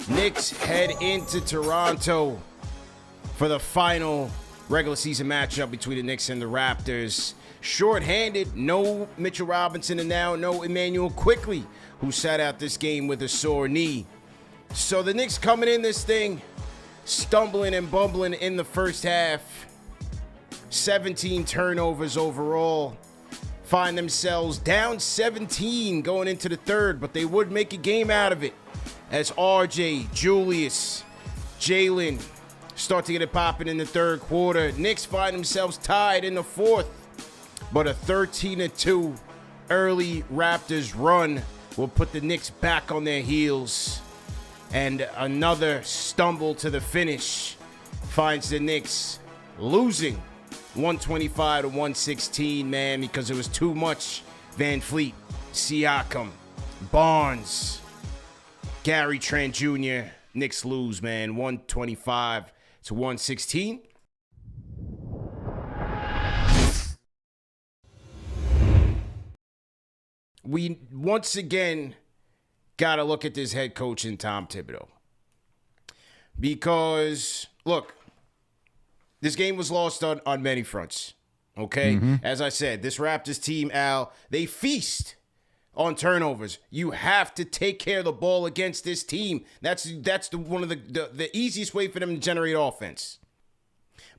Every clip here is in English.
Knicks head into Toronto for the final regular season matchup between the Knicks and the Raptors. Short-handed, no Mitchell Robinson, and now no Emmanuel Quickley, who sat out this game with a sore knee. So the Knicks coming in this thing, stumbling and bumbling in the first half. 17 turnovers overall. Find themselves down 17 going into the third, but they would make a game out of it as RJ, Julius, Jalen start to get it popping in the third quarter. Knicks find themselves tied in the fourth, but a 13-2 early Raptors run will put the Knicks back on their heels. And another stumble to the finish finds the Knicks losing 125-116, man, because it was too much Van Fleet, Siakam, Barnes, Gary Trent Jr. Knicks lose, man, 125-116. We once again got to look at this head coach in Tom Thibodeau. Because, look, this game was lost on many fronts, okay? As I said, this Raptors team, Al, they feast on turnovers. You have to take care of the ball against this team. That's one of the easiest way for them to generate offense.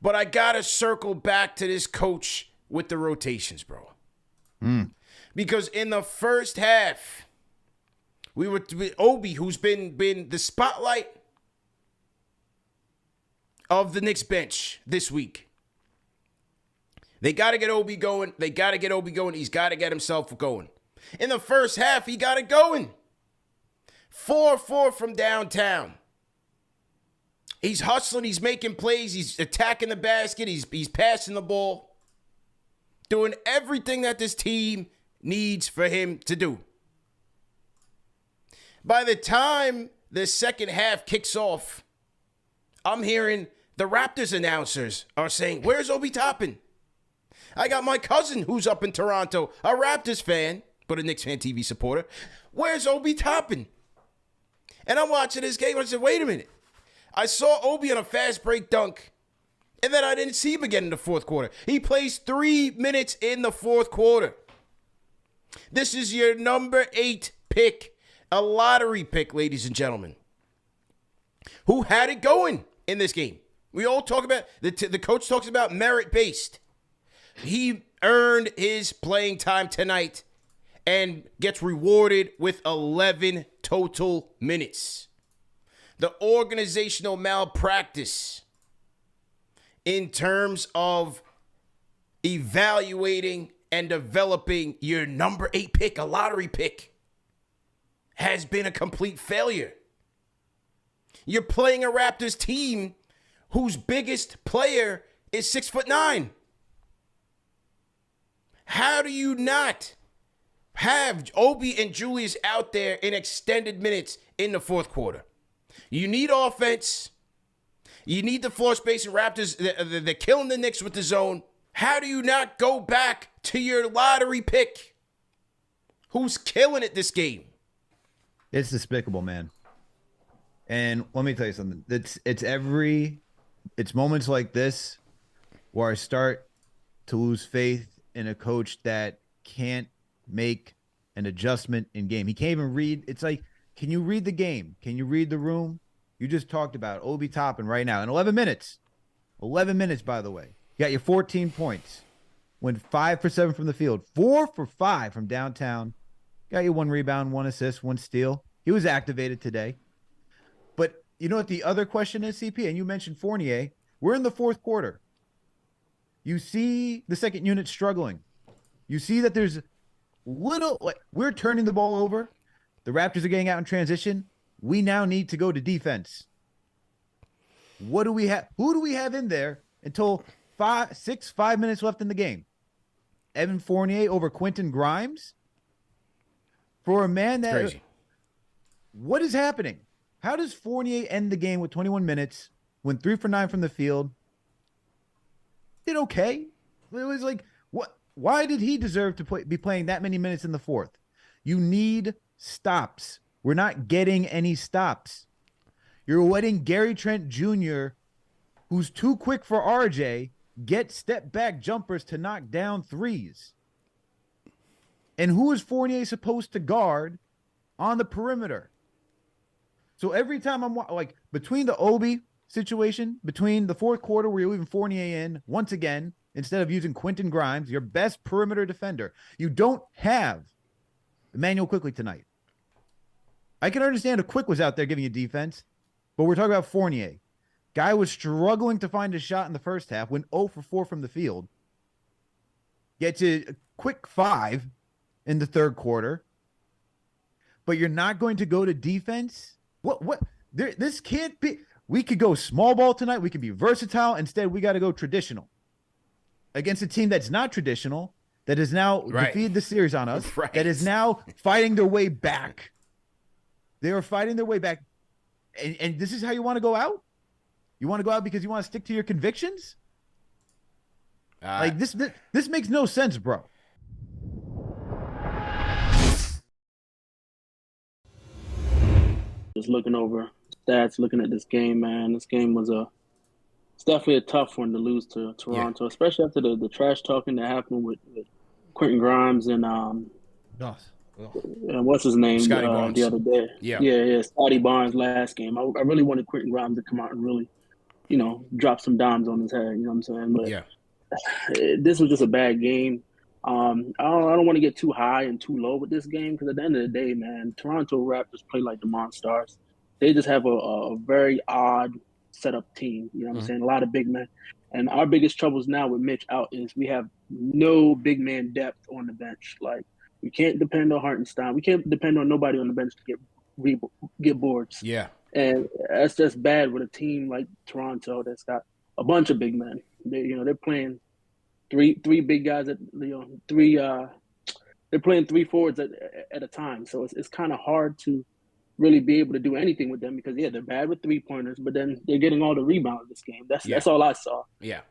But I got to circle back to this coach with the rotations, bro. Because in the first half, we were with Obi, who's been the spotlight of the Knicks bench this week. They got to get Obi going. He's got to get himself going. In the first half, he got it going. 4-4 from downtown. He's hustling. He's making plays. He's attacking the basket. He's passing the ball. Doing everything that this team needs for him to do. By the time the second half kicks off, I'm hearing the Raptors announcers are saying, "Where's Obi Toppin?" I got my cousin who's up in Toronto, a Raptors fan, but a KnicksFanTV supporter. "Where's Obi Toppin?" And I'm watching this game. I said, wait a minute. I saw Obi on a fast break dunk, and then I didn't see him again in the fourth quarter. He plays 3 minutes in the fourth quarter. This is your number 8 pick, a lottery pick, ladies and gentlemen, who had it going in this game. We all talk about, the coach talks about merit-based. He earned his playing time tonight and gets rewarded with 11 total minutes. The organizational malpractice in terms of evaluating and developing your number 8 pick, a lottery pick, has been a complete failure. You're playing a Raptors team whose biggest player is 6'9". How do you not have Obi and Julius out there in extended minutes in the fourth quarter? You need offense. You need the floor space. And Raptors, they're killing the Knicks with the zone. How do you not go back to your lottery pick who's killing it this game? It's despicable, man. And let me tell you something. It's moments like this where I start to lose faith in a coach that can't make an adjustment in game. He can't even read. It's like, can you read the game? Can you read the room? You just talked about Obi Toppin right now in 11 minutes. 11 minutes, by the way. You got your 14 points. Went 5 for 7 from the field. 4 for 5 from downtown. Got you 1 rebound, 1 assist, 1 steal. He was activated today. But you know what the other question is, CP? And you mentioned Fournier. We're in the fourth quarter. You see the second unit struggling. You see that there's we're turning the ball over. The Raptors are getting out in transition. We now need to go to defense. What do we have? Who do we have in there until 5 minutes left in the game? Evan Fournier over Quentin Grimes? For a man that... Crazy. What is happening? How does Fournier end the game with 21 minutes, went 3 for 9 from the field? Did okay. It was like, what? Why did he deserve to be playing that many minutes in the fourth? You need stops. We're not getting any stops. You're letting Gary Trent Jr., who's too quick for RJ, get step back jumpers to knock down threes. And who is Fournier supposed to guard on the perimeter? So every time I'm like, between the Obi situation, between the fourth quarter where you're leaving Fournier in once again, instead of using Quentin Grimes, your best perimeter defender, you don't have Emmanuel Quickley tonight. I can understand if Quick was out there giving you defense, but we're talking about Fournier. Guy was struggling to find a shot in the first half, went 0 for 4 from the field. Gets a quick 5 in the third quarter. But you're not going to go to defense? What? This can't be. We could go small ball tonight. We could be versatile. Instead, we got to go traditional. Against a team that's not traditional, that has now defeated the series on us, that is now fighting their way back. They are fighting their way back. And this is how you want to go out? You want to go out because you want to stick to your convictions? Like this makes no sense, bro. Just looking over stats, looking at this game, man. This game was it's definitely a tough one to lose to Toronto, especially after the trash talking that happened with Quentin Grimes and what's his name the other day. Yeah, Scotty Barnes last game. I really wanted Quentin Grimes to come out and really, drop some dimes on his head. You know what I'm saying? But this was just a bad game. I don't want to get too high and too low with this game because at the end of the day, man, Toronto Raptors play like the Monstars. They just have a very odd setup team. You know what I'm saying? A lot of big men. And our biggest troubles now with Mitch out is we have no big man depth on the bench. Like, we can't depend on Hartenstein. We can't depend on nobody on the bench to get boards. Yeah. And that's just bad with a team like Toronto that's got a bunch of big men. They're playing three big guys they're playing 3 forwards at a time. So it's kind of hard to really be able to do anything with them because they're bad with 3-pointers, but then they're getting all the rebounds this game. That's all I saw. Yeah.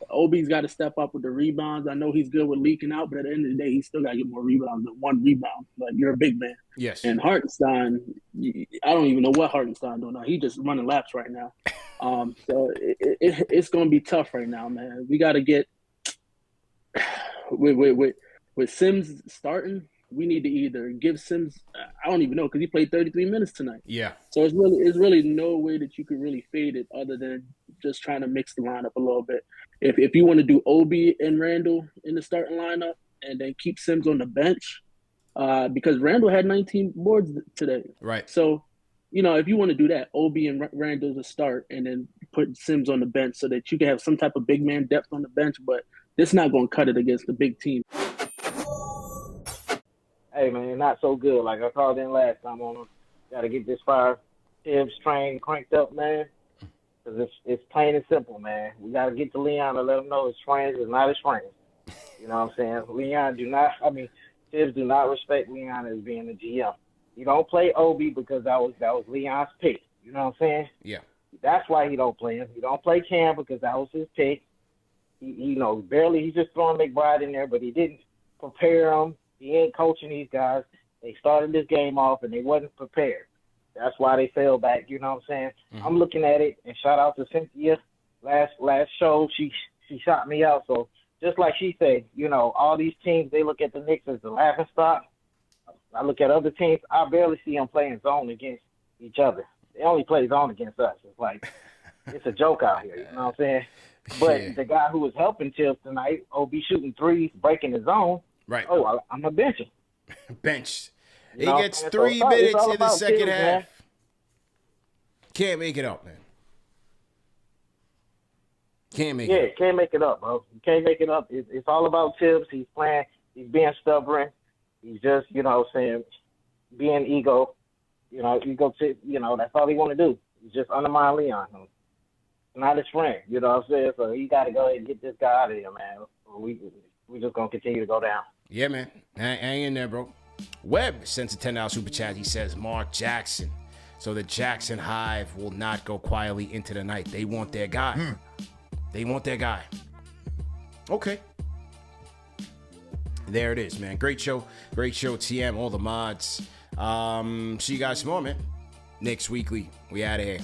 Obi's got to step up with the rebounds. I know he's good with leaking out, but at the end of the day, he's still got to get more rebounds than 1 rebound. Like, you're a big man. Yes. And Hartenstein, I don't even know what Hartenstein doing now. He's just running laps right now. So it's going to be tough right now, man. We got to get with Sims starting. We need to either give Sims, I don't even know, because he played 33 minutes tonight. Yeah. So it's really no way that you could really fade it other than just trying to mix the lineup a little bit. If you want to do Obi and Randall in the starting lineup and then keep Sims on the bench, because Randall had 19 boards today. Right. So, if you want to do that, Obi and Randall to start and then put Sims on the bench so that you can have some type of big man depth on the bench, but it's not going to cut it against the big team. Hey, man, not so good. Like I called in last time on them. Got to get this fire Tibbs train cranked up, man, because it's plain and simple, man. We got to get to Leon and let him know his friends is not his friends. You know what I'm saying? Tibbs do not respect Leon as being the GM. He don't play Obi because that was Leon's pick. You know what I'm saying? Yeah. That's why he don't play him. He don't play Cam because that was his pick. He's just throwing McBride in there, but he didn't prepare him. He ain't coaching these guys. They started this game off, and they wasn't prepared. That's why they fell back. You know what I'm saying? Mm-hmm. I'm looking at it, and shout out to Cynthia. Last show, she shot me out. So just like she said, all these teams, they look at the Knicks as the laughing stock. I look at other teams. I barely see them playing zone against each other. They only play zone against us. It's like it's a joke out here. You know what I'm saying? But the guy who was helping Tibbs tonight, OB shooting threes, breaking the zone. Right. Oh, I'm a bench him. Bench. He gets 3 minutes in the second half. Man. Can't make it up, man. Can't make it up. Can't make it up, bro. You can't make it up. It's all about Tibbs. He's playing. He's being stubborn. He's just, being ego. That's all he want to do. He's just undermine Leon. Not his friend. You know what I'm saying? So you got to go ahead and get this guy out of here, man. We just going to continue to go down. Yeah, man. Hang in there, bro. Webb sends a $10 super chat. He says, Mark Jackson. So the Jackson Hive will not go quietly into the night. They want their guy. They want their guy. Okay. There it is, man. Great show. Great show, TM. All the mods. See you guys tomorrow, man. Knicks Weekly. We out of here.